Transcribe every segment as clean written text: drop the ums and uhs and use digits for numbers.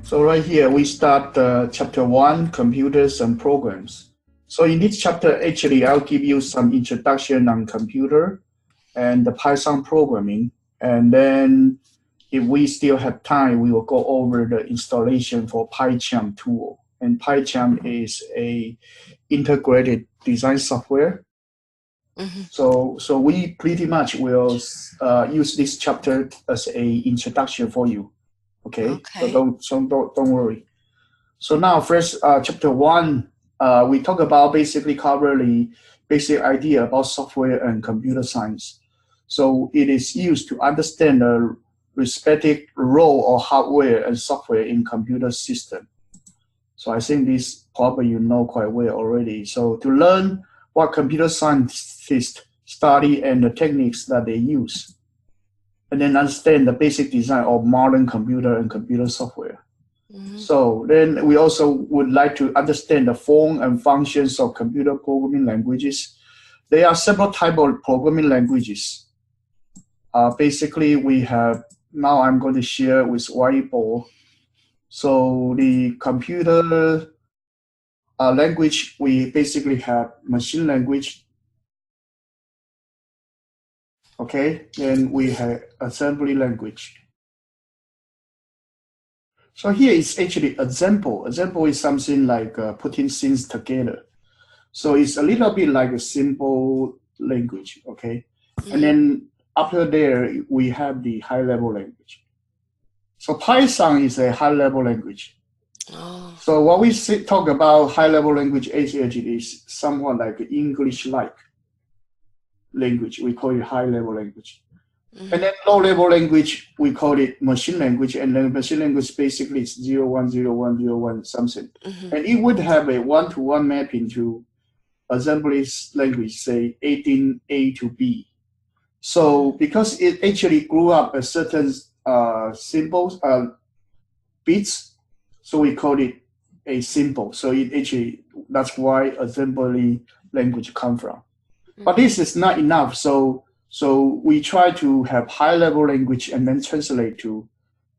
So right here, we start chapter 1, computers and programs. So in this chapter, actually, I'll give you some introduction on computer and the Python programming. And then if we still have time, we will go over the installation for PyCharm tool. And PyCharm is a integrated design software. Mm-hmm. So we pretty much will use this chapter as a introduction for you. Okay, so Okay. don't worry. So now, first, chapter 1, we talk about basically cover the basic idea about software and computer science. So it is used to understand the respective role of hardware and software in computer system. So I think this probably you know quite well already. So to learn what computer scientists study and the techniques that they use, and then understand the basic design of modern computer and computer software. Mm-hmm. So then we also would like to understand the form and functions of computer programming languages. There are several types of programming languages. Basically, we have, now I'm going to share with whiteboard. So the computer language, we basically have machine language. Okay, then we have assembly language. So here is actually example. Example is something like putting things together. So it's a little bit like a simple language, okay? Mm-hmm. And then after there, we have the high-level language. So Python is a high-level language. Oh. So what we talk about high-level language actually is somewhat like English-like language. We call it high-level language. Mm-hmm. And then low-level language, we call it machine language. And then machine language basically is 010101 something. Mm-hmm. And it would have a one-to-one mapping to assembly language, say 18A to B. So because it actually grew up a certain symbols, bits, so we call it a symbol. So it actually, that's why assembly language come from. Mm-hmm. But this is not enough. So we try to have high-level language and then translate to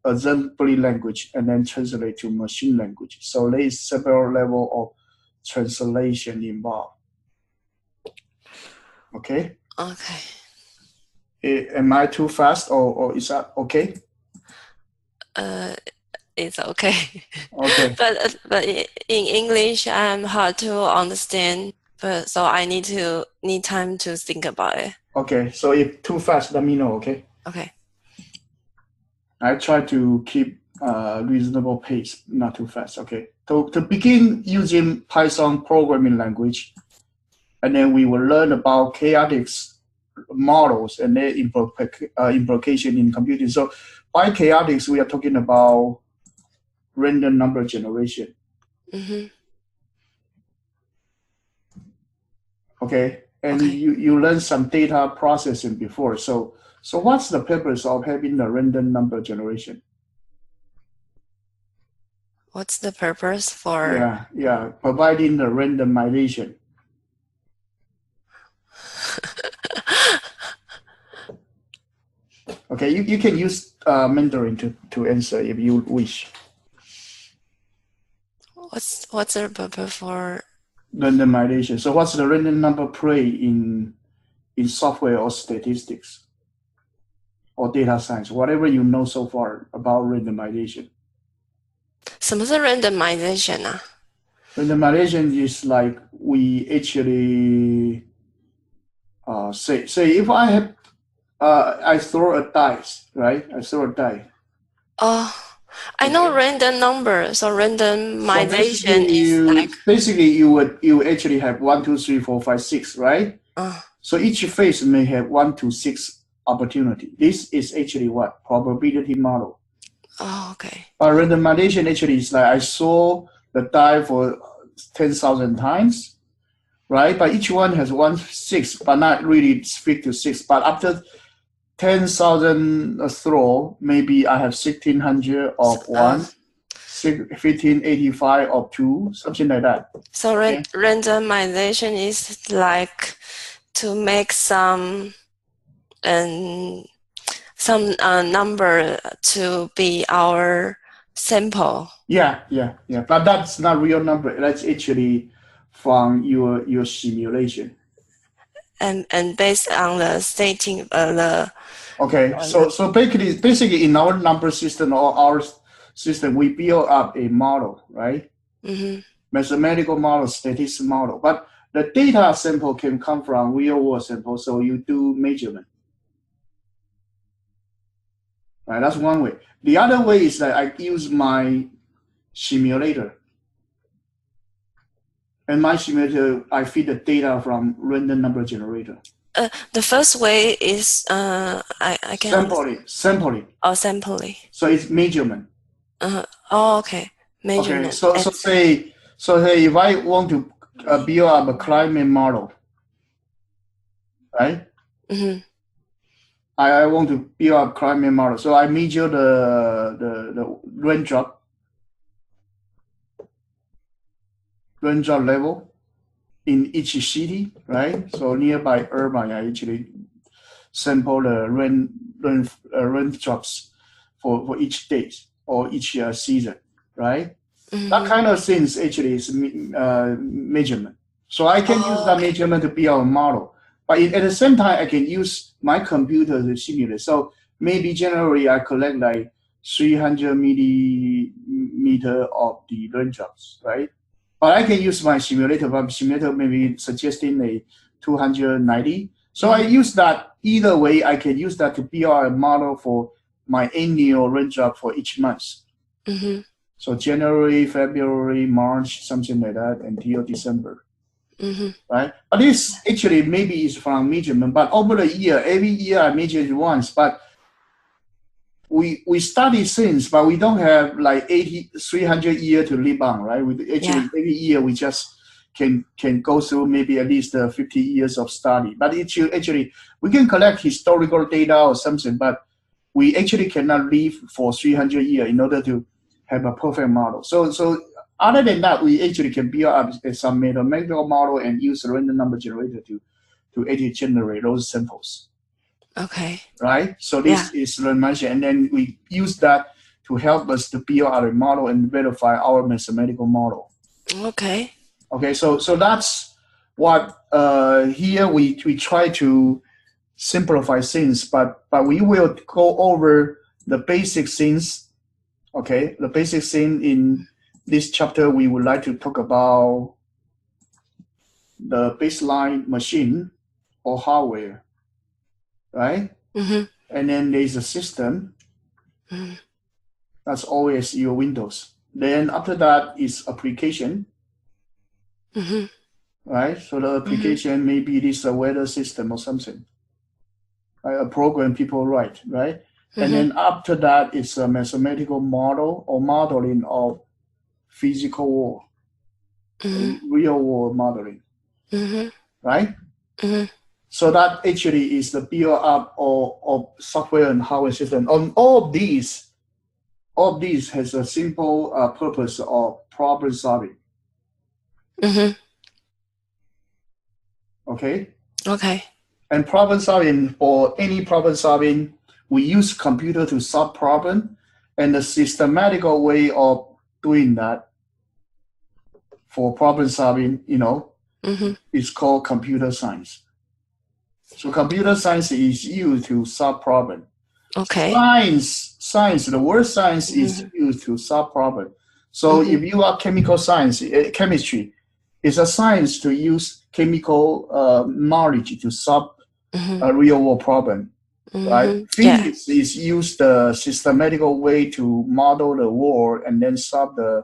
assembly language and then translate to machine language. So there is several level of translation involved. Okay. Okay. Am I too fast or is that okay? It's okay. Okay. but in English, I'm hard to understand. But so I need time to think about it. Okay. So if too fast, let me know. Okay. Okay. I try to keep reasonable pace, not too fast. Okay. So to begin using Python programming language, and then we will learn about chaotic models and their implication in computing. So by chaotic, we are talking about random number generation. Mm-hmm. Okay, and okay. You learned some data processing before. So what's the purpose of having the random number generation? What's the purpose for? Yeah, providing the randomization. Okay, you can use Mandarin to answer if you wish. What's the purpose for randomization? So what's the random number play in software or statistics or data science, whatever you know so far about randomization? 什么是 randomization 啊？ Randomization is like we actually say if I have I throw a dice, right? I throw a die. Oh, I know random number. So randomization is like basically you actually have 1, 2, 3, 4, 5, 6, right? So each phase may have 1 to 6 opportunity. This is actually what probability model. Oh, okay. But randomization actually is like I saw the die for 10,000 times, right? But each one has 1 6, but not really speak to 6. But after 10,000 throw, maybe I have 1,600 of 1, 1,585 of 2, something like that. So randomization is like to make some number to be our Sample. Yeah. But that's not real number. That's actually from your simulation. And based on the stating the Okay. So basically in our number system or our system, we build up a model, right? mm-hmm. Mathematical model, statistical model. But the data sample can come from real world sample, so you do measurement. Right, that's one way. The other way is that I use my simulator. And my simulator, I feed the data from random number generator. The first way is I can sampling. or sampling. So it's measurement. Oh, okay. Measurement. Okay, so say if I want to build up a climate model, right? Mm-hmm. I want to build up climate model, so I measure the raindrop level in each city, right? So nearby urban, I actually sample the raindrops for each day or each season, right? Mm-hmm. That kind of things actually is measurement. So I can use that measurement to build a model. But at the same time, I can use my computer to simulate. So maybe generally I collect like 300 millimeter of the raindrops, right? But I can use my simulator, but simulator maybe suggesting a 290. So I use that either way. I can use that to build a model for my annual raindrop for each month. Mm-hmm. So January, February, March, something like that, until December. Mm-hmm. Right? But this actually maybe is from measurement, but over the year, every year I measure it once, but we study things, but we don't have like 300 years to live on, right? We actually every year we just can go through maybe at least 50 years of study. But actually we can collect historical data or something, but we actually cannot live for 300 years in order to have a perfect model. So other than that, we actually can build up some mathematical model and use a random number generator to actually generate those samples. Okay. Right? So this is randomization, and then we use that to help us to build our model and verify our mathematical model. Okay. Okay, so that's what here we try to simplify things, but we will go over the basic things. Okay, the basic thing in this chapter, we would like to talk about the baseline machine or hardware, right? Mm-hmm. And then there's a system. Mm-hmm. That's always your Windows. Then after that is application. Mm-hmm. Right? So the application maybe it is a weather system or something. Right? A program people write, right? Mm-hmm. And then after that is a mathematical model or modeling of physical world, real world modeling, right? Mm-hmm. So that actually is the build up of software and hardware system. On all of these has a simple purpose of problem solving. Mm-hmm. Okay. And problem solving, for any problem solving, we use computer to solve problem, and the systematical way of doing that for problem solving, is called computer science. So computer science is used to solve problem. Okay. Science, the word science is used to solve problem. So if you are chemical science, chemistry, it's a science to use chemical knowledge to solve a real world problem, right? Physics is used the systematical way to model the world and then solve the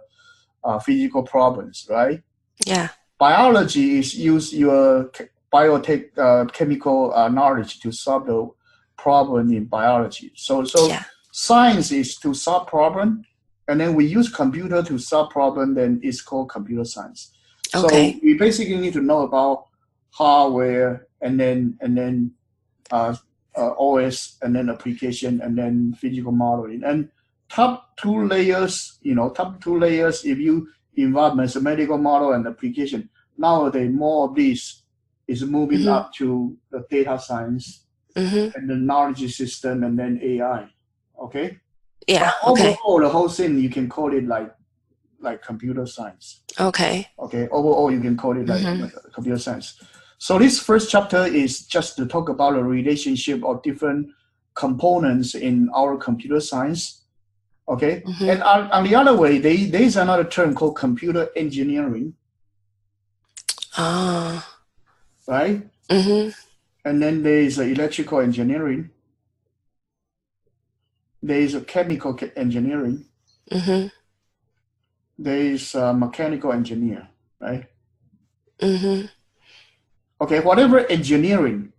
physical problems, right? Yeah. Biology is use your biotech chemical knowledge to solve the problem in biology. So science is to solve problem, and then we use computer to solve problem. Then it's called computer science. Okay. So we basically need to know about hardware, and then OS, and then application, and then physical modeling. And top two layers, if you involve mathematical model and application, nowadays more of this is moving up to the data science and the knowledge system and then AI. Okay? Yeah. But Okay. overall, the whole thing you can call it like computer science. Okay. Okay, overall you can call it like Mm-hmm. computer science. So this first chapter is just to talk about the relationship of different components in our computer science. Okay, Mm-hmm. and on the other way, there is another term called computer engineering, Ah. right? Mm-hmm. And then there is electrical engineering. There is chemical engineering. Mm-hmm. There is mechanical engineer, right? Mm-hmm. Okay, whatever engineering,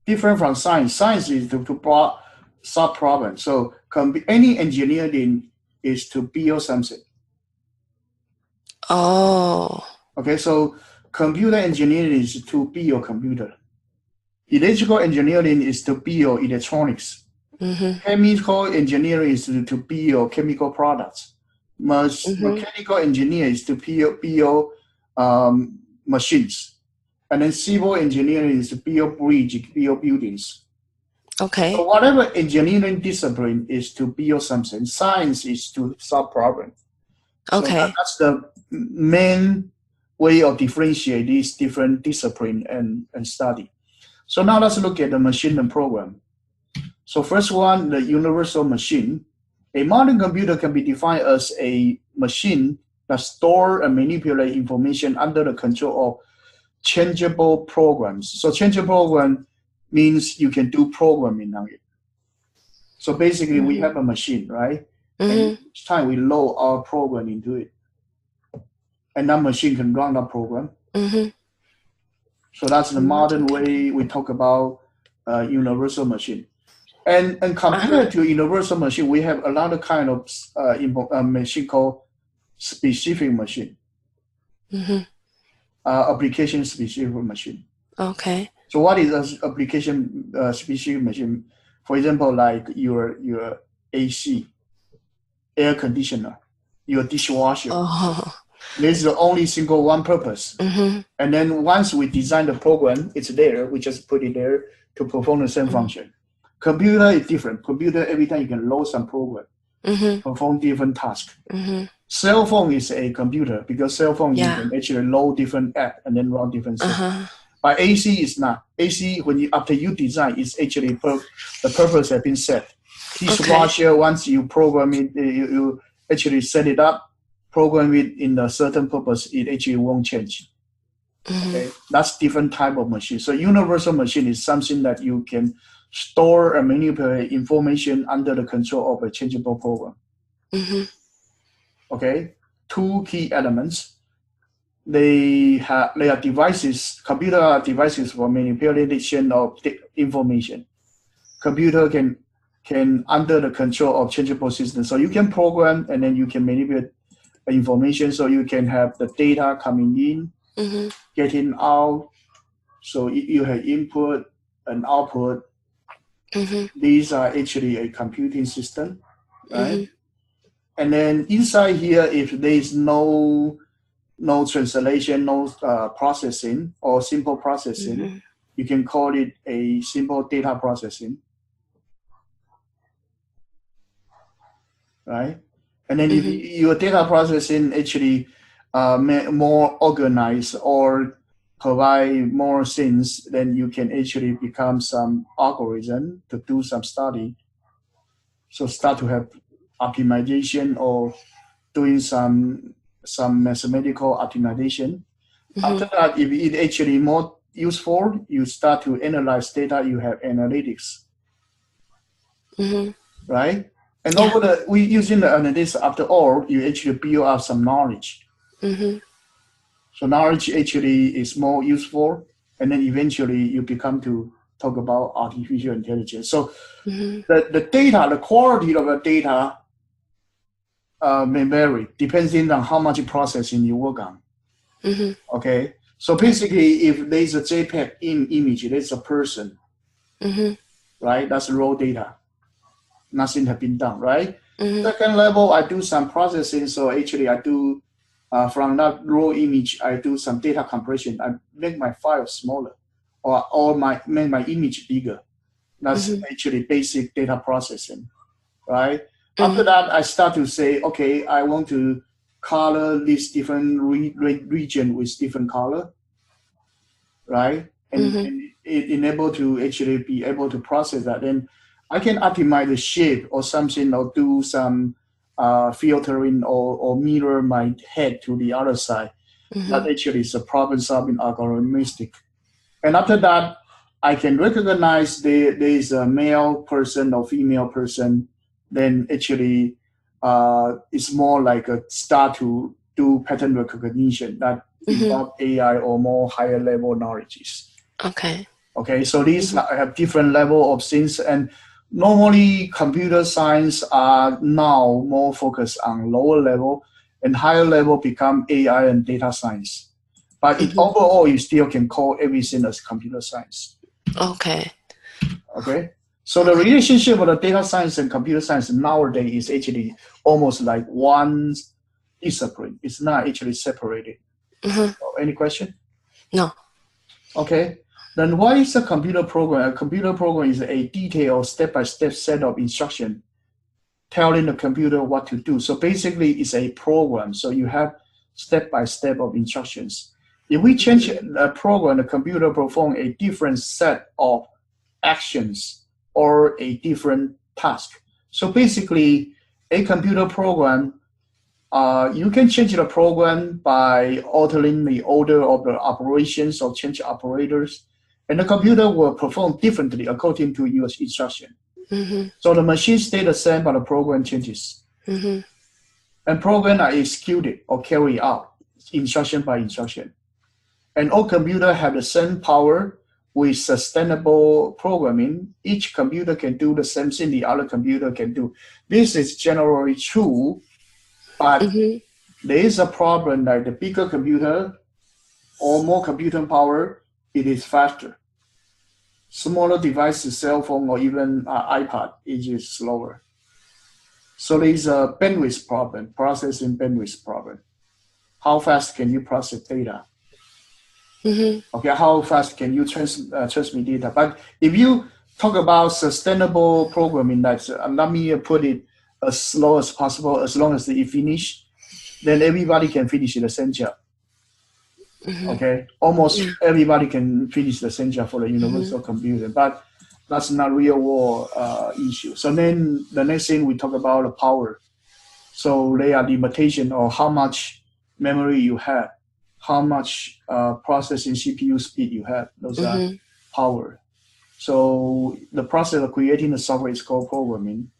different from science. Science is to solve problems. So any engineering is to build something. Oh. Okay, so computer engineering is to build computer. Electrical engineering is to build electronics. Mm-hmm. Chemical engineering is to build chemical products. Mm-hmm. Mechanical engineer is to build machines. And then civil engineering is to build bridge, build buildings. So Okay. whatever engineering discipline is to build something, science is to solve problems. So Okay. that's the main way of differentiate these different discipline and study. So now let's look at the machine learning program. So first one, the universal machine. A modern computer can be defined as a machine that store and manipulate information under the control of changeable programs. So changeable program means you can do programming on it. So basically, we Mm-hmm. have a machine, right? And Mm-hmm. each time we load our program into it, and that machine can run that program. Mm-hmm. So that's the modern Okay. way we talk about universal machine. And Uh-huh. compared to universal machine, we have another kind of machine called specific machine, Mm-hmm. application specific machine. Okay. So what is an application specific machine? For example, like your AC, air conditioner, your dishwasher. Oh. There's the only single one purpose. Mm-hmm. And then once we design the program, it's there. We just put it there to perform the same Mm-hmm. function. Computer is different. Computer, every time you can load some program, Mm-hmm. perform different tasks. Mm-hmm. Cell phone is a computer because cell phone you Yeah. can actually load different app and then run different things. Uh-huh. But AC is not. AC, after you design, it's actually the purpose has been set. Okay. Dishwasher, once you program it, you actually set it up, program it in a certain purpose, it actually won't change. Mm-hmm. Okay, that's different type of machine. So universal machine is something that you can store and manipulate information under the control of a changeable program. Mm-hmm. Okay, two key elements. They are devices, computer devices for manipulation of information. Computer can under the control of changeable systems. So you can program and then you can manipulate information. So you can have the data coming in, Mm-hmm. getting out. So you have input and output. Mm-hmm. These are actually a computing system, right? Mm-hmm. And then inside here, if there is no translation, no processing or simple processing, Mm-hmm. you can call it a simple data processing, right? And then if Mm-hmm. your data processing actually more organized or provide more things, then you can actually become some algorithm to do some study. So start to have optimization or doing some mathematical optimization. Mm-hmm. After that, if it actually more useful, you start to analyze data. You have analytics, Mm-hmm. right? And Yeah. over we using the analytics. After all, you actually build up some knowledge. Mm-hmm. So knowledge actually is more useful, and then eventually you become to talk about artificial intelligence. So Mm-hmm. the data, the quality of the data may vary depending on how much processing you work on. Mm-hmm. Okay, so basically, if there's a JPEG image, there's a person, Mm-hmm. right? That's raw data. Nothing has been done, right? Mm-hmm. Second level, I do some processing. So actually, I do from that raw image, I do some data compression. I make my file smaller, or make my image bigger. That's Mm-hmm. actually basic data processing. right? After that, I start to say, okay, I want to color this different region with different color, right? And it enable to actually be able to process that. Then I can optimize the shape or something, or do some filtering, or mirror my head to the other side. That actually is a problem solving algorithmic. And after that, I can recognize there is a male person or female person. Then actually, it's more like a start to do pattern recognition that involve AI or more higher level knowledges. Okay. Okay, so these have different level of things, and normally computer science are now more focused on lower level, and higher level become AI and data science. But overall, you still can call everything as computer science. Okay. Okay, so the relationship of the data science and computer science nowadays is actually almost like one discipline. It's not actually separated. Any question? No. Okay. Then what is a computer program? A computer program is a detailed step-by-step set of instructions telling the computer what to do. So basically, it's a program. So you have step-by-step of instructions. If we change a program, the computer perform a different set of actions or a different task. So basically, a computer program, you can change the program by altering the order of the operations or change operators, and the computer will perform differently according to your instruction. So the machine stays the same, but the program changes. And programs are executed or carried out instruction by instruction. And all computers have the same power with sustainable programming. Each computer can do the same thing the other computer can do. This is generally true, but there is a problem that the bigger computer or more computing power, it is faster. Smaller devices, cell phone, or even iPad, it is slower. So there is a bandwidth problem, processing bandwidth problem. How fast can you process data? Okay, how fast can you transmit data? But if you talk about sustainable programming, that's let me put it as slow as possible, as long as it finish, then everybody can finish the same job. Okay, almost everybody can finish the same job for the universal computer, but that's not real world issue. So then the next thing we talk about the power. So there are limitations of how much memory you have, how much processing CPU speed you have. Those are power. So the process of creating the software is called programming.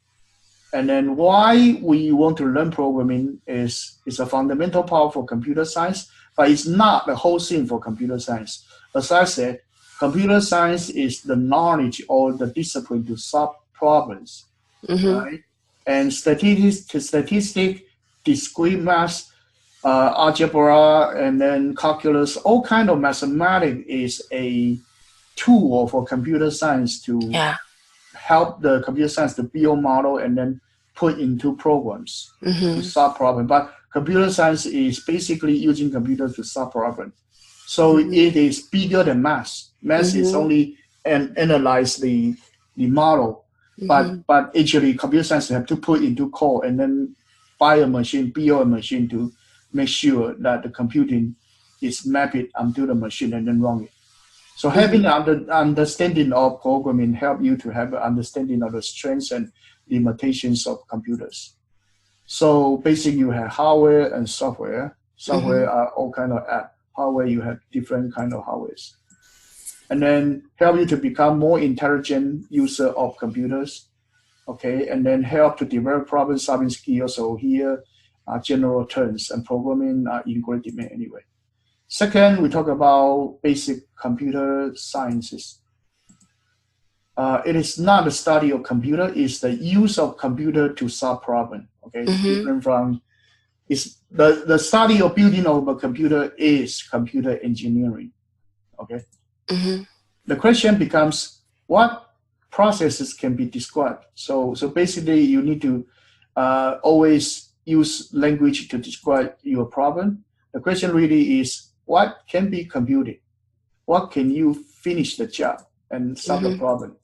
And then why we want to learn programming is a fundamental part for computer science, but it's not the whole thing for computer science. As I said, computer science is the knowledge or the discipline to solve problems, right? And statistics, discrete math, algebra, and then calculus, all kind of mathematics is a tool for computer science to help the computer science to build model and then put into programs to solve problems. But computer science is basically using computers to solve problems. So it is bigger than math. Math is only analyze the model, but actually computer science have to put into code and then build a machine to make sure that the computing is mapped onto the machine and then run it. So having an understanding of programming help you to have an understanding of the strengths and limitations of computers. So basically you have hardware and software. Software are all kind of app. Hardware, you have different kind of hardwares. And then help you to become more intelligent user of computers. Okay, and then help to develop problem solving skills. So here are general terms, and programming are in great demand anyway. Second, we talk about basic computer sciences. It is not the study of computer, it's the use of computer to solve problem. Okay, it's different from, it's the study of building of a computer is computer engineering. Okay. The question becomes, what processes can be described? So basically you need to always use language to describe your problem. The question really is, what can be computed? What can you finish the job and solve the problem?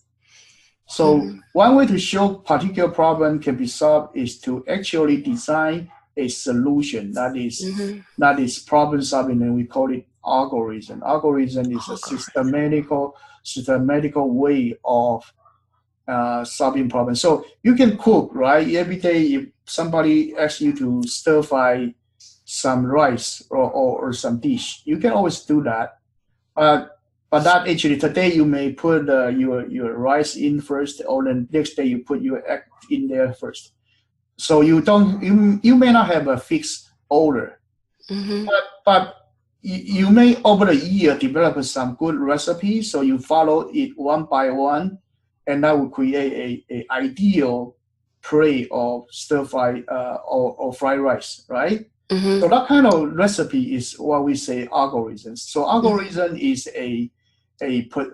So one way to show particular problem can be solved is to actually design a solution that is problem solving, and we call it algorithm. Algorithm is a systematical way of solving problems. So you can cook, right? Every day, if somebody asks you to stir fry some rice or some dish, you can always do that. But that actually today you may put your rice in first, or the next day you put your egg in there first. So you may not have a fixed order, but you may over the year develop some good recipes. So you follow it one by one, and that will create a ideal plate of stir fry or fried rice, right? So that kind of recipe is what we say algorithms. So algorithm is a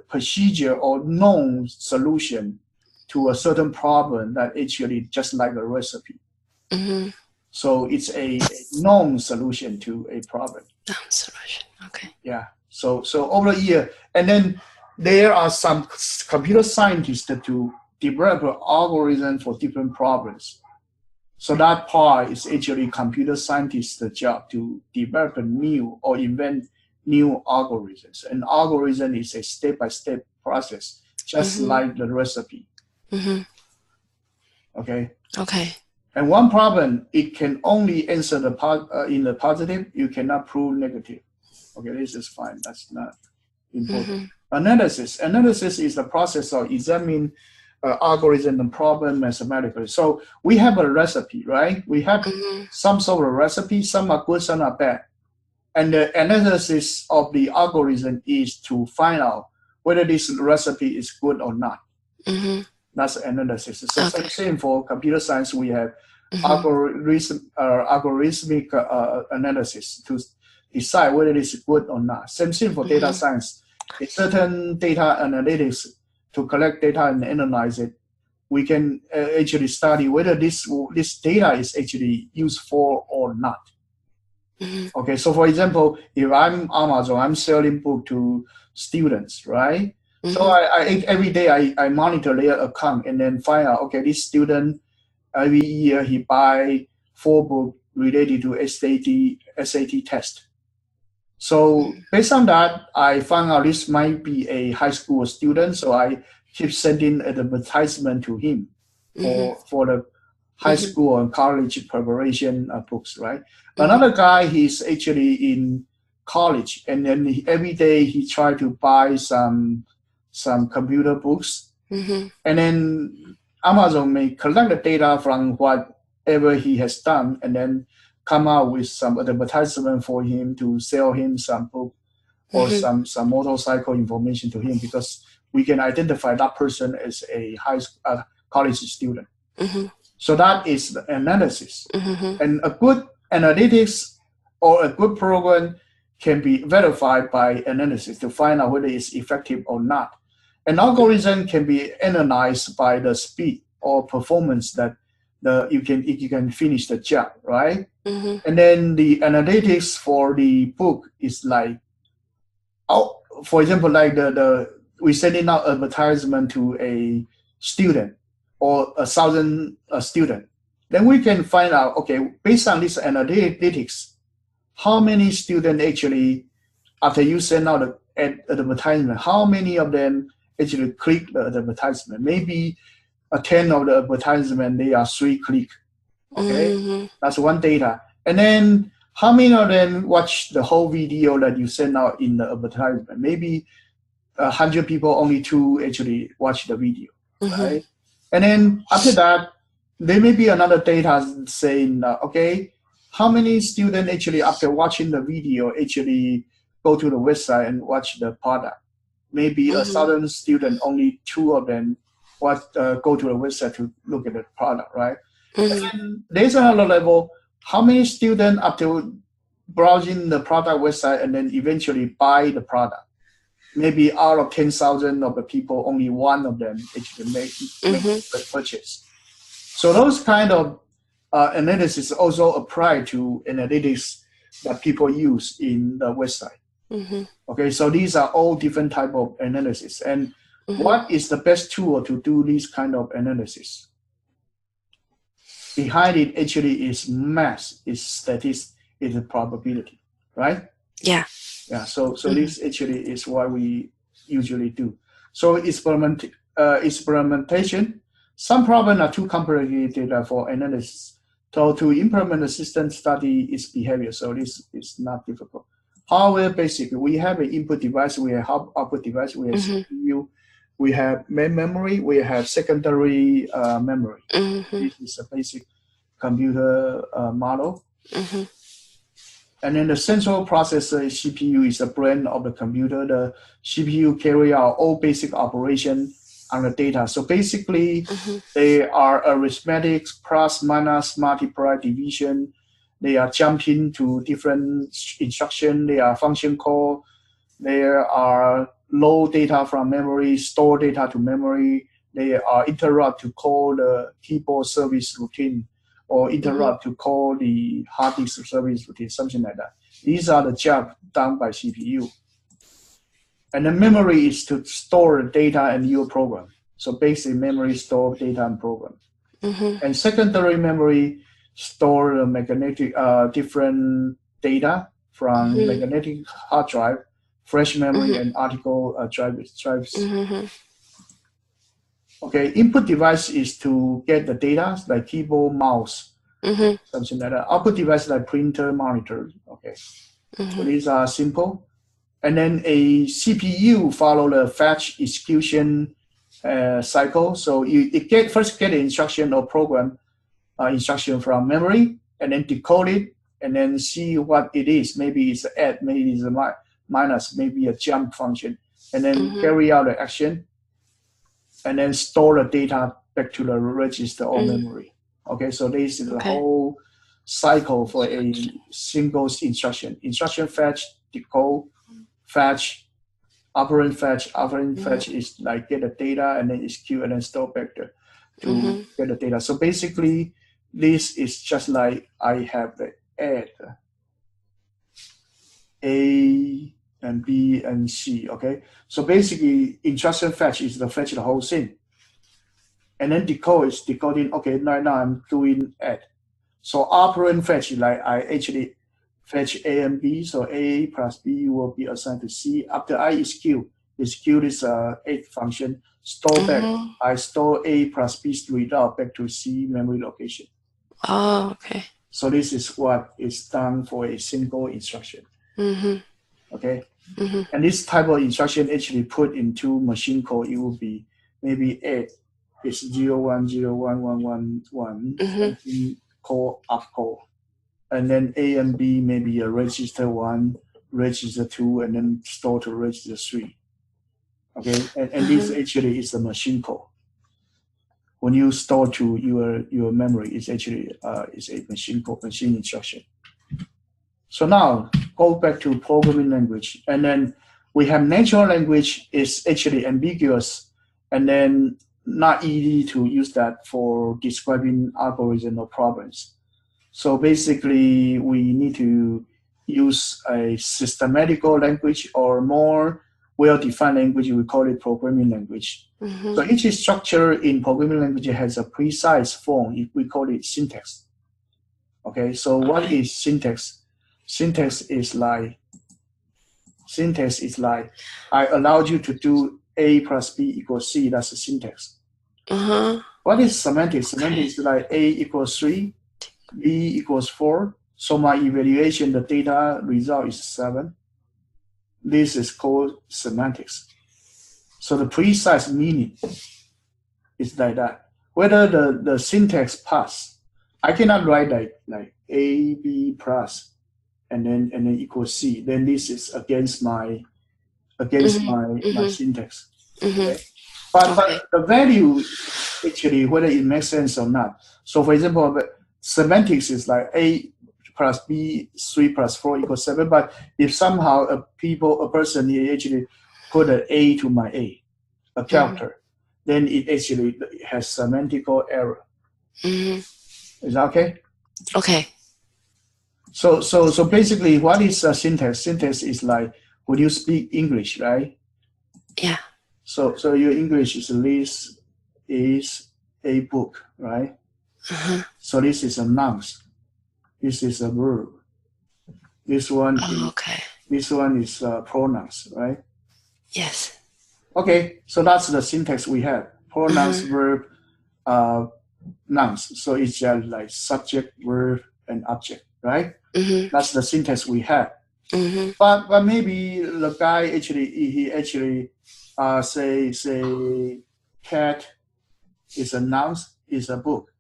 procedure or known solution to a certain problem that actually just like a recipe. So it's a known solution to a problem. Known solution. Okay. Yeah. So over the year, and then there are some computer scientists to develop an algorithm for different problems. So that part is actually computer scientists' job to develop a new or invent new algorithms. An algorithm is a step-by-step process, just like the recipe. Okay. Okay. And one problem, it can only answer in the positive. You cannot prove negative. Okay, this is fine. That's not important. Analysis is the process of examining algorithm and problem mathematically. So we have a recipe, right? We have some sort of recipe. Some are good, some are bad. And the analysis of the algorithm is to find out whether this recipe is good or not. That's analysis. So same for computer science, we have algorithmic analysis to decide whether it is good or not. Same thing for data science. A certain data analytics to collect data and analyze it, we can actually study whether this data is actually useful or not. Okay, so for example, if I'm Amazon, I'm selling book to students, right? So I every day I monitor their account and then find out, okay, this student every year he buy 4 books related to SAT test. So based on that, I found out this might be a high school student, so I keep sending an advertisement to him for the high school and college preparation books, right? Another guy, he's actually in college, and then every day he try to buy some computer books, and then Amazon may collect the data from whatever he has done, and then come out with some advertisement for him to sell him some book or some motorcycle information to him, because we can identify that person as a college student. So that is the analysis. And a good analytics or a good program can be verified by analysis to find out whether it's effective or not. An algorithm can be analyzed by the speed or performance that you can finish the job, right? And then the analytics for the book is like, for example, like we sending out advertisement to a student or 1,000 student. Then we can find out, okay, based on this analytics, how many students actually, after you send out the advertisement, how many of them actually click the advertisement? Maybe 10 of the advertisement, they are 3 click. Okay, that's one data. And then how many of them watch the whole video that you send out in the advertisement? Maybe 100 people, only 2 actually watch the video, right? And then after that, there may be another data saying, okay, how many students actually, after watching the video, actually go to the website and watch the product? Maybe 1,000 students, only 2 of them go to the website to look at the product, right? And then there's another level. How many students, after browsing the product website and then eventually buy the product? Maybe out of 10,000 of the people, only 1 of them actually make the purchase. So those kind of analysis also apply to analytics that people use in the website. Okay, so these are all different type of analysis. And What is the best tool to do this kind of analysis? Behind it actually is math, is statistics, is the probability, right? Yeah. Yeah. So this actually is what we usually do. So experimentation. Some problems are too complicated for analysis. So to implement the system, study its behavior. So this is not difficult. However, basically, we have an input device, we have output device, we have CPU, we have main memory, we have secondary memory. This is a basic computer model. And then the central processor, CPU, is the brain of the computer. The CPU carry out all basic operation on the data. So basically, they are arithmetic, plus, minus, multiply, division. They are jumping to different instruction. They are function call. There are load data from memory, store data to memory. They are interrupt to call the keyboard service routine, or interrupt to call the hard disk service routine, something like that. These are the jobs done by CPU. And the memory is to store the data and your program. So basic memory store data and program. And secondary memory store the magnetic different data from magnetic hard drive, flash memory, and article drives. Okay, input device is to get the data like keyboard, mouse, something like that. Output device like printer, monitor. Okay, so these are simple. And then a CPU follow the fetch execution cycle. So it first get the instruction or program instruction from memory, and then decode it, and then see what it is. Maybe it's an add, maybe it's a minus, maybe a jump function, and then carry out the action, and then store the data back to the register or memory. Okay, so this is the whole cycle for a single instruction. Instruction fetch, decode, fetch, operand fetch. Operand fetch is like get the data and then execute and then store back to get the data. So basically, this is just like I have the add A and B and C. Okay, so basically, instruction fetch is the fetch the whole thing, and then decode is decoding. Okay, right now I'm doing add. So operand fetch, like I actually fetch A and B. So A plus B will be assigned to C. After I execute is a add function. Store back. I store A plus B result back to C memory location. Oh, okay. So this is what is done for a single instruction. Okay. And this type of instruction actually put into machine code, it will be maybe add is 010111, something called opcode. And then A and B maybe a register 1, register 2, and then store to register 3. Okay, and this actually is the machine code. When you store to your memory, it's actually is a machine code, machine instruction. So now go back to programming language, and then we have natural language is actually ambiguous, and then not easy to use that for describing algorithm or problems. So basically, we need to use a systematical language or more well-defined language. We call it programming language. So each structure in programming language has a precise form. We call it syntax. Okay, so what is syntax? Syntax is like I allowed you to do A plus B equals C. That's the syntax. What is semantics? Semantics is like A equals 3, B equals 4. So my evaluation, the data result is 7. This is called semantics. So the precise meaning is like that. Whether the syntax pass, I cannot write like A, B plus and then equals C. Then this is against my syntax. Okay? But the value actually, whether it makes sense or not. So for example, semantics is like A plus B, 3 plus 4 equals 7. But if somehow a person he actually put an A to my A, a character, then it actually has semantical error. Is that okay? Okay. So basically, what is syntax? Syntax is like when you speak English, right? Yeah. So your English is this is a book, right? Uh-huh. So this is a noun. This is a verb. This one Oh, is okay. pronouns, right? Yes. Okay, so that's the syntax we have. Pronouns, Uh-huh. verb, nouns. So it's just like subject, verb, and object, right? Mm-hmm. That's the syntax we have. Mm-hmm. But maybe the guy he actually say cat is a noun, is a book.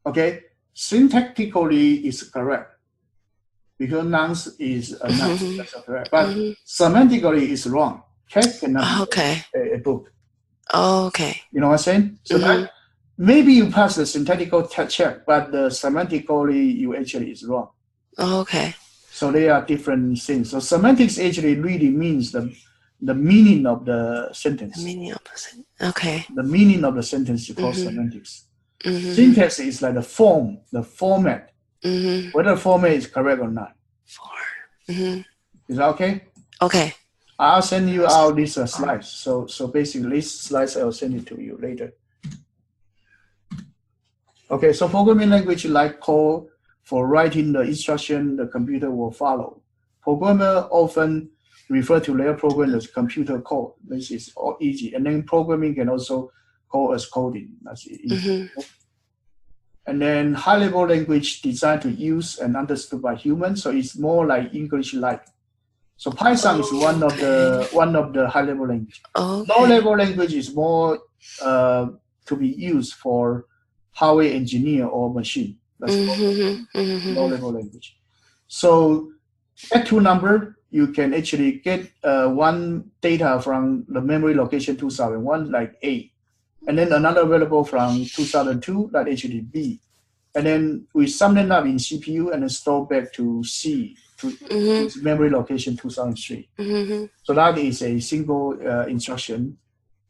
Okay, syntactically is correct because nouns is a noun. Mm-hmm. That's correct. But Mm-hmm. semantically is wrong. Cat cannot be Okay. a book. Okay. You know what I'm saying? So Mm-hmm. that maybe you pass the syntactical check, but the semantically you actually is wrong. Okay. So they are different things. So semantics actually really means the meaning of the The sentence. meaning opposite. Okay. The meaning of the sentence is called Mm-hmm. semantics. Mm-hmm. Syntax is like the form, the format, Mm-hmm. whether the format is correct or not. Mm-hmm. Is that okay? Okay. I'll send you out these slides. So basically, these slides I'll send it to you later. Okay, so programming language like code for writing the instruction the computer will follow. Programmer often refer to their program as computer code. This is all easy. And then programming can also call as coding. That's easy. Mm-hmm. And then high-level language designed to use and understood by humans. So it's more like English-like. So Python is one of the high-level language. Okay. Low-level language is more to be used for hardware engineer or machine. That's Mm-hmm. Mm-hmm. low-level language. So at two number, you can actually get one data from the memory location 2001, like A, and then another variable from 2002, that actually B. And then we sum them up in CPU and then store back to C, to Mm-hmm. memory location 2003. Mm-hmm. So that is a single instruction.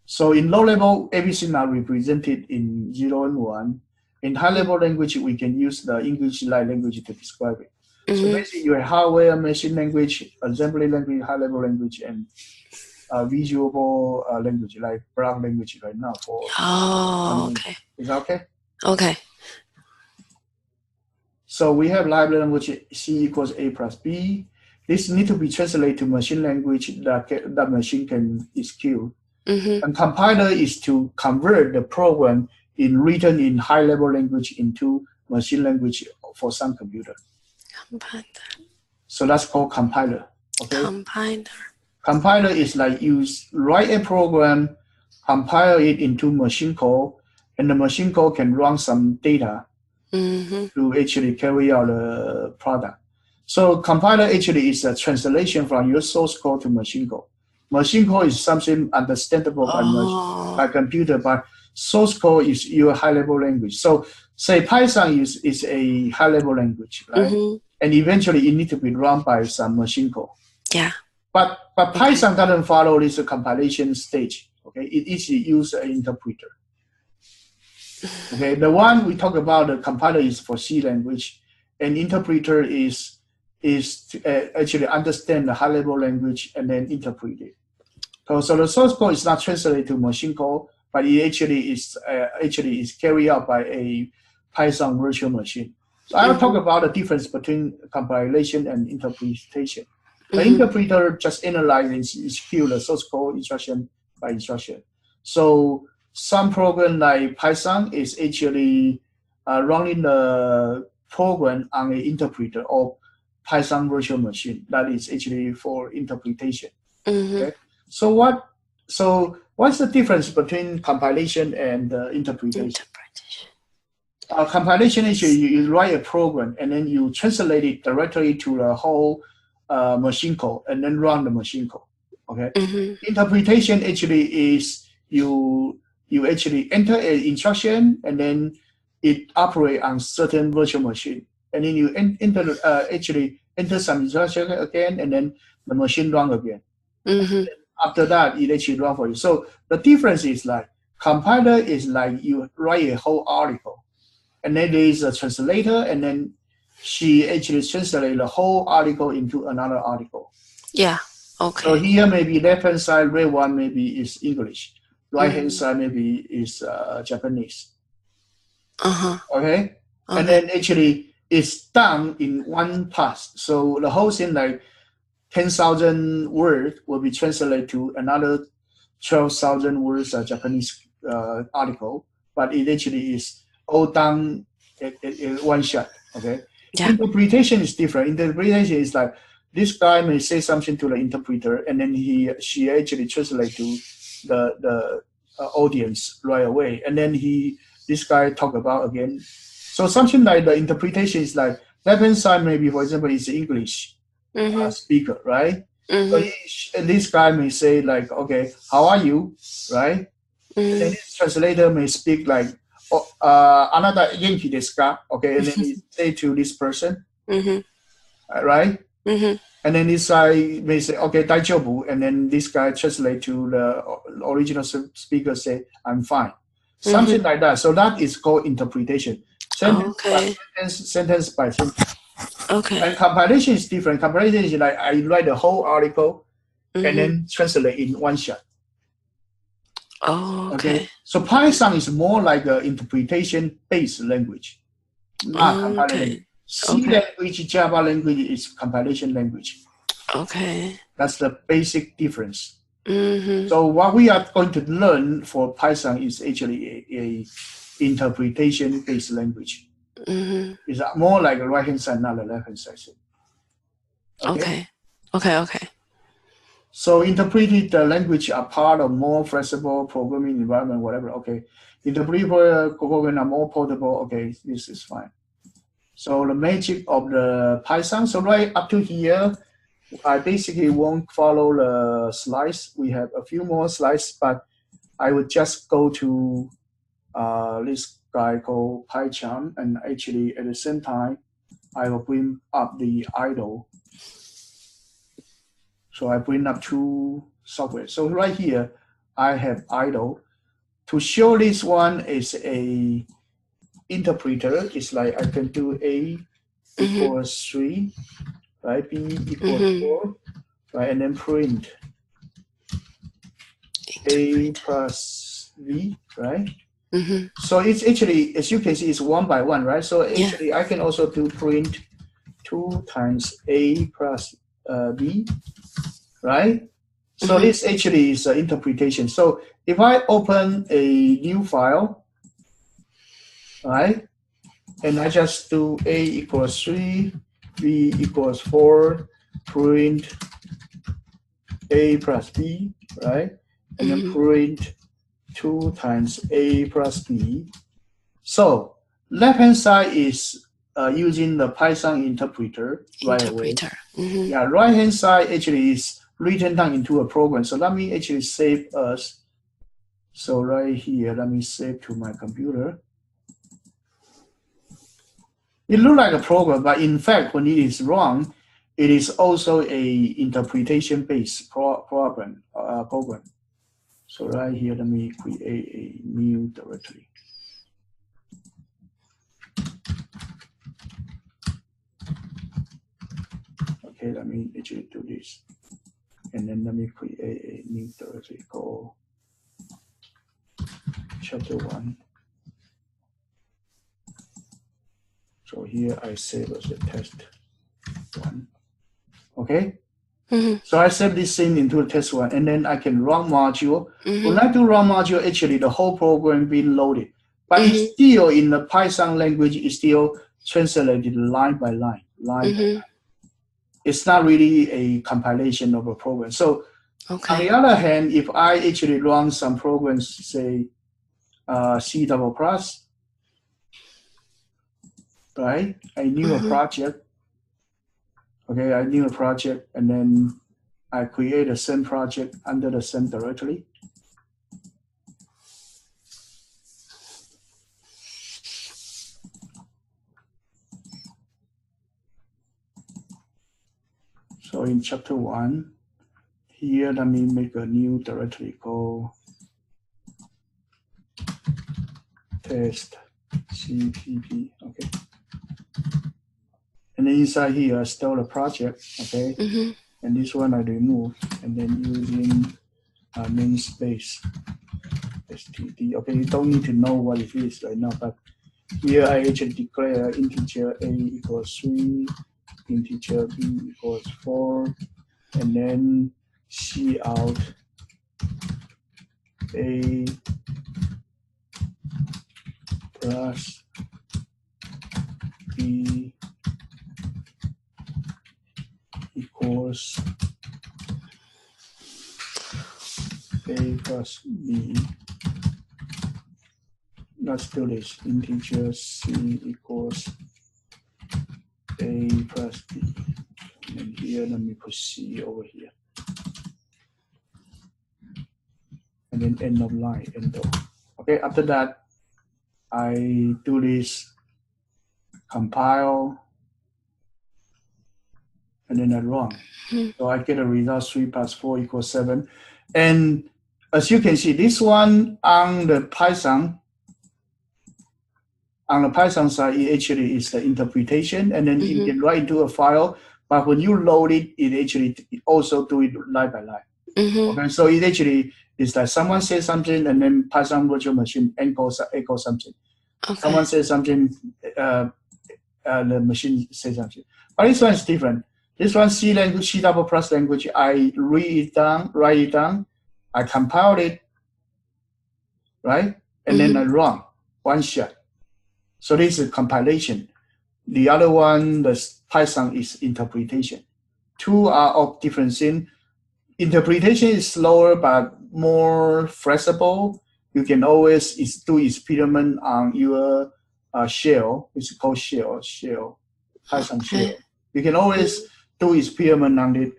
So in low level, everything are represented in 0 and 1. In high level language, we can use the English-like language to describe it. So Mm-hmm. basically, you have hardware, machine language, assembly language, high level language, and visual language, like Brown language right now. Oh, okay. Is that okay? Okay. So we have library language C equals A plus B. This need to be translated to machine language that machine can execute. Mm-hmm. And compiler is to convert the program written in high-level language into machine language for some computer. Compiler. So that's called compiler. Okay. Compiler. Compiler is like you write a program, compile it into machine code, and the machine code can run some data Mm-hmm. to actually carry out the product. So compiler actually is a translation from your source code to machine code. Machine code is something understandable by computer, but source code is your high-level language. So say Python is a high-level language, right? Mm-hmm. And eventually it needs to be run by some machine code. Yeah. But Python doesn't follow this compilation stage. Okay, it is use an interpreter. Okay, the one we talk about, the compiler is for C language, and interpreter is to actually understand the high-level language and then interpret it. So the source code is not translated to machine code, but it actually is carried out by a Python virtual machine. So I'll talk about the difference between compilation and interpretation. The interpreter just analyzes and executes the source code instruction by instruction. So some program like Python is actually running the program on an interpreter or Python virtual machine that is actually for interpretation. Okay. So what's the difference between compilation and interpretation? Compilation is you write a program and then you translate it directly to the whole machine code and then run the machine code. Okay. Interpretation actually is you actually enter an instruction and then it operates on certain virtual machine, and then you enter some instruction again, and then the machine run again. After that, it actually run for you. So the difference is like compiler is like you write a whole article, and then there is a translator, and then she actually translates the whole article into another article. Yeah. Okay. So here maybe left hand side red one maybe is English, right hand side maybe is Japanese. Okay, and then actually it's done in one pass. So the whole thing like 10,000 words will be translated to another 12,000 words Japanese article, but it actually is all done in one shot. Okay. Yeah. Interpretation is different. Interpretation is like this guy may say something to the interpreter, and then she actually translate to the audience right away, and then this guy talk about again. So something like the interpretation is like left hand side maybe for example is English speaker, right? So this guy may say like, okay, how are you, right? And then this translator may speak like, another Yankee desu ka? Okay, and then he say to this person, right? And then this guy may say, okay, daijoubu, and then this guy translate to the original speaker say, I'm fine. Something like that. So that is called interpretation. Sentence by sentence. Okay. And compilation is different. Compilation is like I write the whole article and then translate in one shot. Oh, okay. So Python is more like an interpretation-based language, not compilation. C language, Java language is compilation language. Okay. That's the basic difference. So what we are going to learn for Python is actually a interpretation-based language. It's more like a right-hand side, not a left-hand side. Okay. So interpreted language are part of more flexible programming environment, whatever. Okay. Interpreted program are more portable. Okay, this is fine. So the magic of the Python. So right up to here, I basically won't follow the slides. We have a few more slides, but I would just go to this guy called PyCharm, and actually at the same time, I will bring up the idle. So I bring up two software. So right here, I have idle. To show this one is a interpreter. It's like I can do A equals 3, right? B equals 4, right? And then print A plus B, right? So it's actually, as you can see, it's one by one, right? So actually, I can also do print 2 times A plus B, right? So this actually is an interpretation. So if I open a new file, right, and I just do A equals 3, B equals 4, print A plus B, right, and then print 2 times A plus B. So left-hand side is using the Python interpreter right away. Yeah, right-hand side actually is written down into a program. So let me actually save us. So right here, let me save to my computer. It looks like a program, but in fact, when it is run, it is also a interpretation-based program. So right here, let me create a new directory. Okay, let me actually do this. And then let me create a new directory called chapter 1. So here I save as a test 1. Okay? So I save this thing into test 1, and then I can run module. When I do run module, actually the whole program being loaded. But it's still in the Python language, it's still translated line by line, by line. It's not really a compilation of a program. So on the other hand, if I actually run some programs, say C++, right? I knew a project. Okay, I knew a project, and then I create the same project under the same directory. So in chapter 1, here let me make a new directory called test cpp. Okay. And then inside here, I store the project. Okay. and this one I remove, and then using namespace std. Okay, you don't need to know what it is right now, but here I actually declare integer a equals 3, integer b equals 4, and then cout a plus b equals a plus b. Let's do this. Integer c equals a plus b. And here, let me put c over here. And then end of line, end of. Okay, after that, I do this compile, and then I run. So I get a result 3 plus 4 equals 7. And as you can see, this one on the Python side, it actually is the interpretation, and then you can write into a file. But when you load it, it also do it line by line. Okay, so it actually is like someone says something, and then Python virtual machine echo something. Okay. Someone says something, the machine says something. But this one is different. This one C language, C double plus language, I read it down, write it down, I compile it, right? And then I run one shot. So this is compilation. The other one, the Python, is interpretation. Two are of different things. Interpretation is slower but more flexible. You can always do experiment on your shell. It's called shell, Python shell. You can always do experiment on it.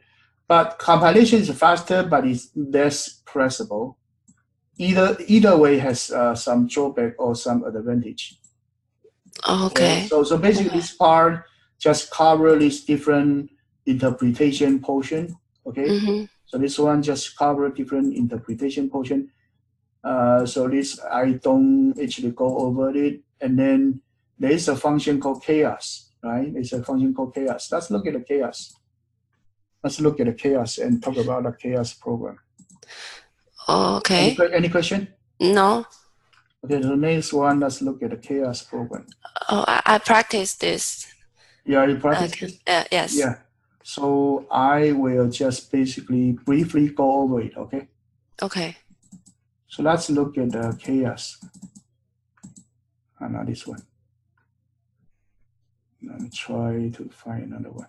But compilation is faster, but it's less flexible. Either way has some drawback or some advantage. Okay. So basically, this part just cover this different interpretation portion. Okay. So this one just cover different interpretation portion. So this I don't actually go over it. And then there is a function called chaos, right? There's a function called chaos. Let's look at the chaos. Let's look at the chaos and talk about the chaos program. Okay. Any question? No. Okay, the next one, let's look at the chaos program. Oh, I practiced this. Yeah, you practice this? Yes. Yeah. So I will just basically briefly go over it, okay? Okay. So let's look at the chaos. Not this one. Let me try to find another one.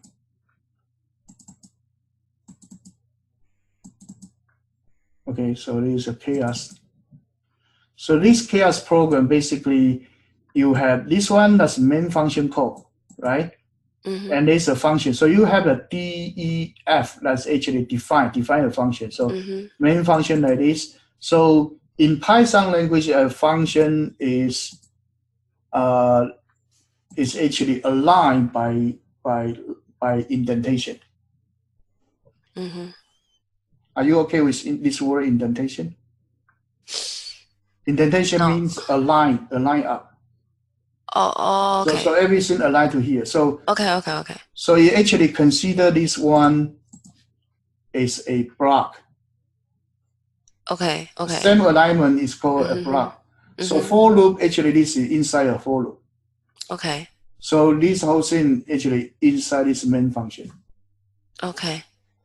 Okay, so this is a chaos. So this chaos program, basically, you have this one that's main function call, right? And there's a function. So you have a DEF that's actually define a function. So main function like this. So in Python language, a function is actually aligned by indentation. Are you okay with this word indentation? Indentation means align up. Oh, okay. So everything aligned to here. So okay. So you actually consider this one as a block. Okay. Same alignment is called a block. So for loop, actually this is inside a for loop. Okay. So this whole thing actually inside this main function. Okay.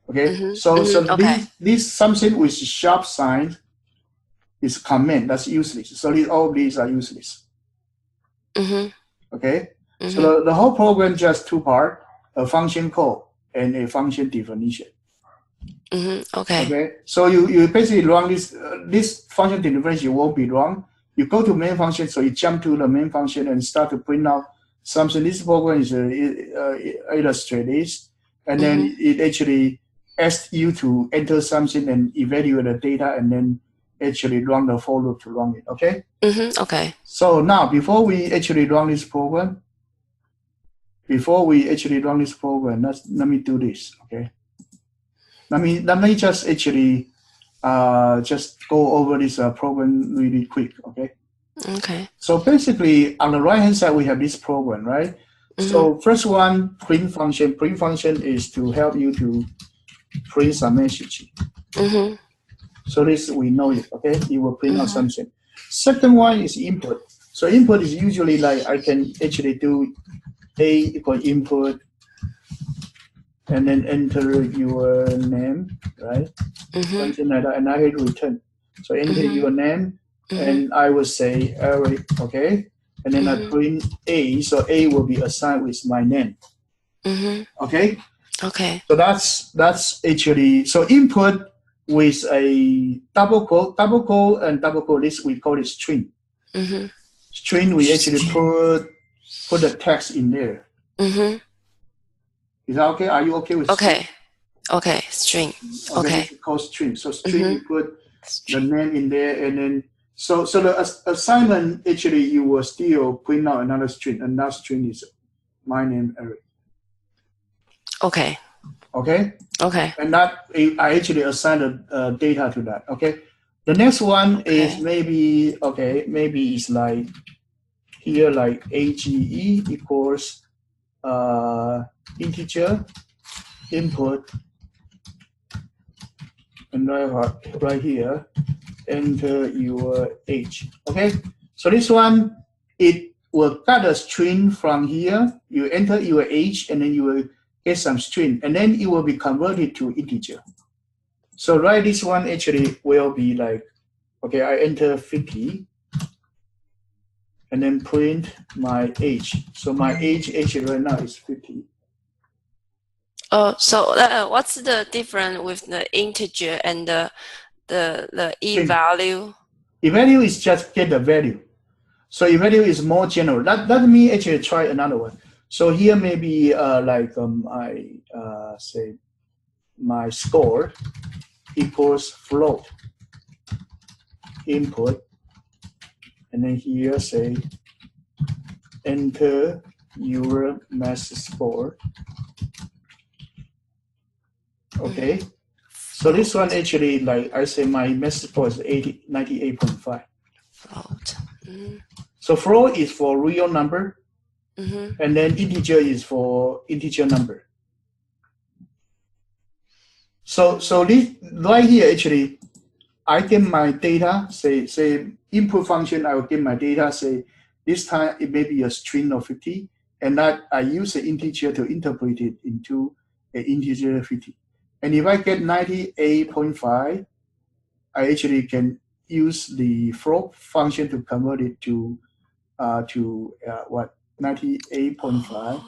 Okay. So this something with sharp sign is command. That's useless. So all these are useless. Okay. So the whole program just two parts: a function call and a function definition. Okay. So you basically run this function definition won't be wrong. You go to main function, so you jump to the main function and start to print out something. This program is illustrate this, and then it actually asks you to enter something and evaluate the data, and then actually run the for loop to run it. Okay. Okay. So now, before we actually run this program, let me do this. Okay. Let me just actually just go over this program really quick. Okay. Okay. So basically, on the right hand side, we have this program, right? So first one, print function. Print function is to help you to print some message. So this we know it, okay? It will print out something. Second one is input. So input is usually like I can actually do A equal input and then enter your name, right? Something like that, and I hit return. So enter your name, and I will say Eric, okay? And then I print A, so A will be assigned with my name. Okay? Okay. So that's actually, so input with a double quote, and double quote, this we call it string. String, we actually put the text in there. Is that okay? Are you okay with okay. string? Okay, string. Okay. This is called string. So string, you put the name in there, and then so the assignment actually you will still print out another string, and that string is my name Eric. Okay. Okay. Okay. And that I actually assign the data to that. Okay. The next one is maybe it's like here like AGE equals integer input, and right here enter your age. Okay, so this one it will cut a string from here. You enter your age, and then you will get some string, and then it will be converted to integer. So right, this one actually will be like, okay, I enter 50 and then print my age. So my age actually right now is 50. Oh, so what's the difference with the integer and the e-value? E-value is just get the value. So e-value is more general. Let me actually try another one. So here maybe like I say my score equals float input, and then here say enter your math score. Okay, so this one actually, like I say, my math score is 98.5. Float. So float is for real number, and then integer is for integer number. So this right here actually, I get my data, say input function, I will get my data, say this time it may be a string of 50, and that I use the integer to interpret it into an integer 50. And if I get 98.5, I actually can use the float function to convert it to 98.5.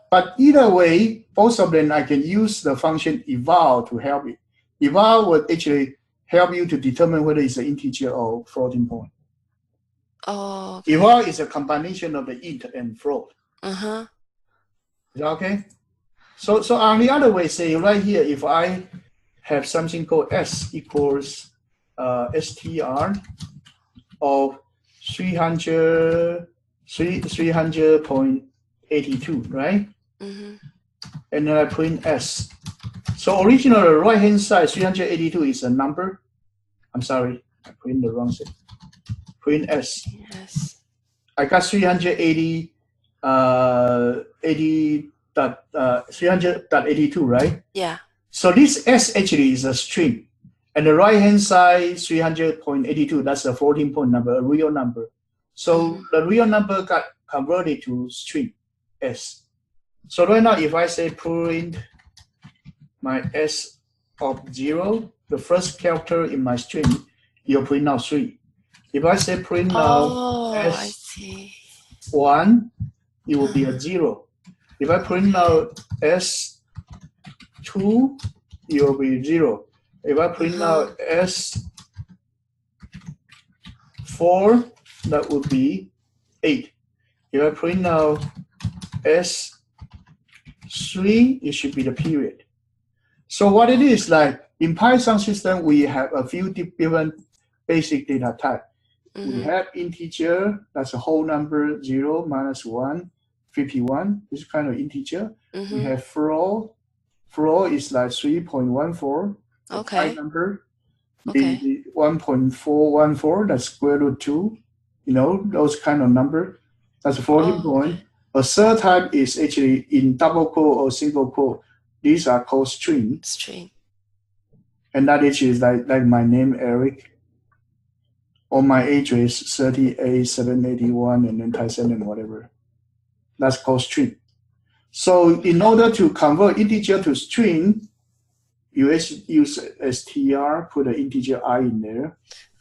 But either way, both of them I can use the function eval to help it. Eval would actually help you to determine whether it's an integer or floating point. Oh. Okay. Eval is a combination of the int and float. Is that okay? So on the other way, say right here, if I have something called s equals str of 300.82, right? And then I print s. So originally, the right-hand side, 382 is a number. I'm sorry, I print the wrong thing. Print s. Yes. I got 300.82, right? Yeah. So this s actually is a string. And the right-hand side, 300.82, that's a floating point number, a real number. So the real number got converted to string, s. So right now, if I say print my s of 0, the first character in my string, you'll print out 3. If I say print now s1, it will be a 0. If I print now s2, it will be 0. If I print now s4, that would be 8. If I print now s3, it should be the period. So what it is, like in Python system, we have a few different basic data type. We have integer, that's a whole number, 0, -1, 51, this kind of integer. We have float. Float is like 3.14. Okay. Number. The 1.414, that's square root 2. You know, those kind of number. That's a floating point. A third type is actually in double quote or single quote. These are called string. String. And that is like my name, Eric, or my address, 38,781, and then Tyson and whatever. That's called string. So in order to convert integer to string, you use str, put an integer I in there.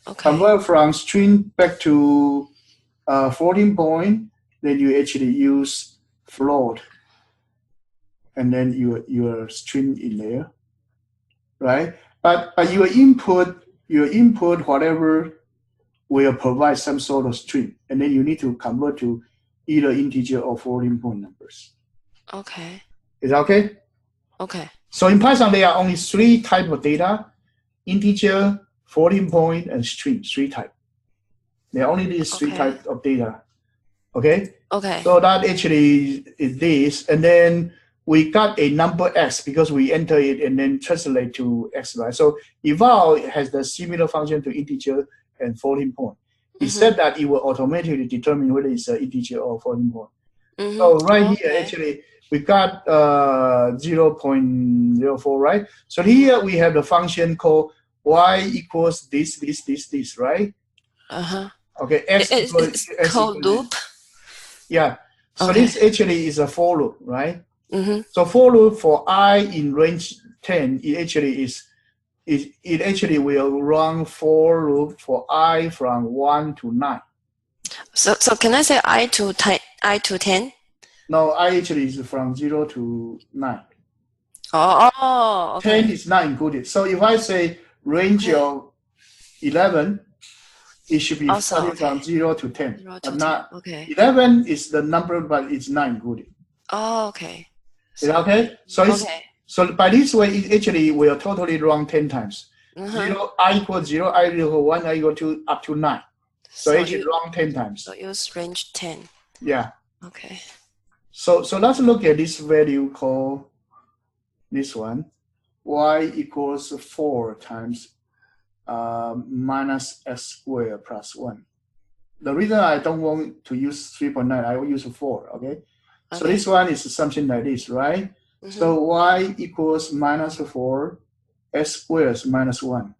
Okay. Convert from string back to floating point, then you actually use float, and then your string in there, right? But your input whatever will provide some sort of string, and then you need to convert to either integer or floating point numbers. Okay. Is that okay? Okay. So in Python, there are only 3 types of data: integer, floating point, and string. 3 types. There are only these 3 types of data. Okay? Okay. So that actually is this. And then we got a number x because we enter it and then translate to x, right? So eval has the similar function to integer and floating point. It said that it will automatically determine whether it's an integer or floating point. So right here, actually, we got 0.04, right? So here we have the function called y equals this, right? Okay, it's called loop. Yeah. So this actually is a for loop, right? So for loop for I in range 10, it actually will run for loop for I from 1 to 9. So can I say I to 10? No, I actually is from 0 to 9. Oh, okay. 10 is not included. So if I say range of 11, it should be starting from 0 to 10. 0 to but 10. not, Okay. 11 is the number, but it's not included. Oh, okay. Is that okay? So so by this way, it actually will totally run 10 times. 0, I equals 0, I equals 1, I equal 2, up to 9. So it should run 10 times. So use range 10. Yeah. Okay. So let's look at this value called this one. Y equals 4 times minus x squared plus 1. The reason I don't want to use 3.9, I will use 4, okay? So this one is something like this, right? So y equals minus 4, x squared is minus 1,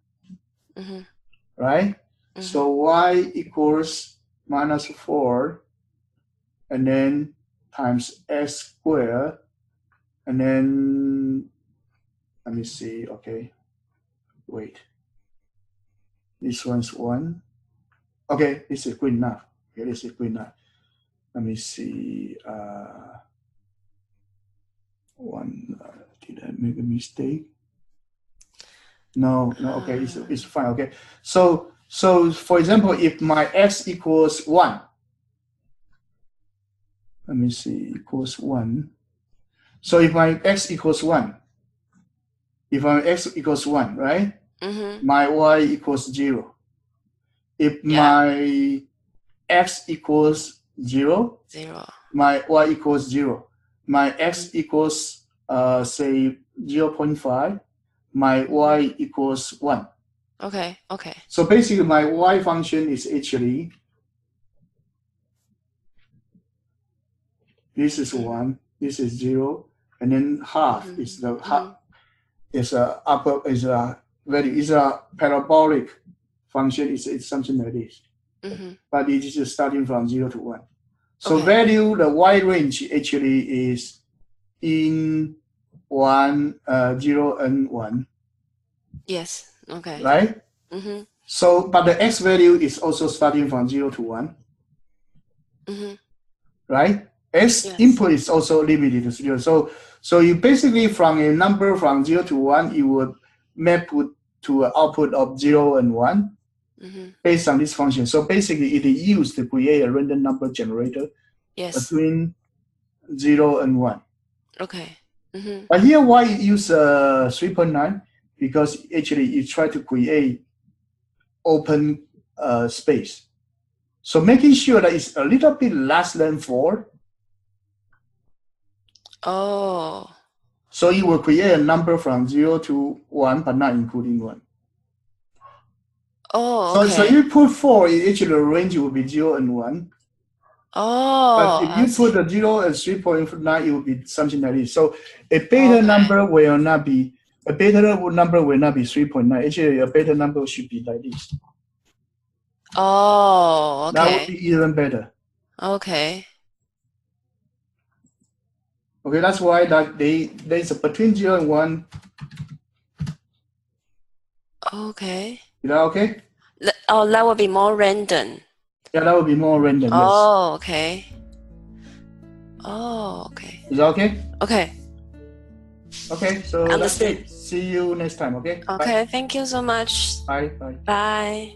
right? So y equals minus 4, and then times x squared, and then, let me see, okay, wait. This one's 1. Okay, this is good enough. Okay, this is good enough. Let me see. Did I make a mistake? No. Okay, it's fine. Okay, so for example, if my x equals 1, let me see, equals 1. So if my x equals 1, right? My y equals 0. If my x equals 0, my y equals 0. My x equals say 0.5. My y equals 1. Okay. So basically, my y function is actually this is 1, this is 0, and then half is the half is a value, is a parabolic function. It's something like this, but it is starting from 0 to 1. So value, the y range actually is in 1, 0, and 1. Yes. Okay. Right. So, but the x value is also starting from 0 to 1. Right. X input is also limited to 0. So you basically from a number from 0 to 1, you would map to an output of 0 and 1 based on this function. So basically, it is used to create a random number generator between 0 and 1. Okay. But here, why you use 3.9? Because actually, you try to create open space. So making sure that it's a little bit less than 4. Oh. So you will create a number from 0 to 1, but not including 1. Oh, okay. So you put 4, actually the range will be 0 and 1. But Oh, if I you put see. the 0 and 3.9, it will be something like this. So a beta Okay. number will not be, a beta number will not be 3.9. Actually, a beta number should be like this. Oh, That would okay. be even better. Okay. Okay, that's why that there's a between 0 and 1. Okay. Is that okay? Oh, that would be more random. Yeah, that would be more random, yes. Oh, okay. Oh, okay. Is that okay? Okay. Okay, so that's Understand. it. See you next time, okay? Bye. Okay, thank you so much. Bye. Bye. Bye.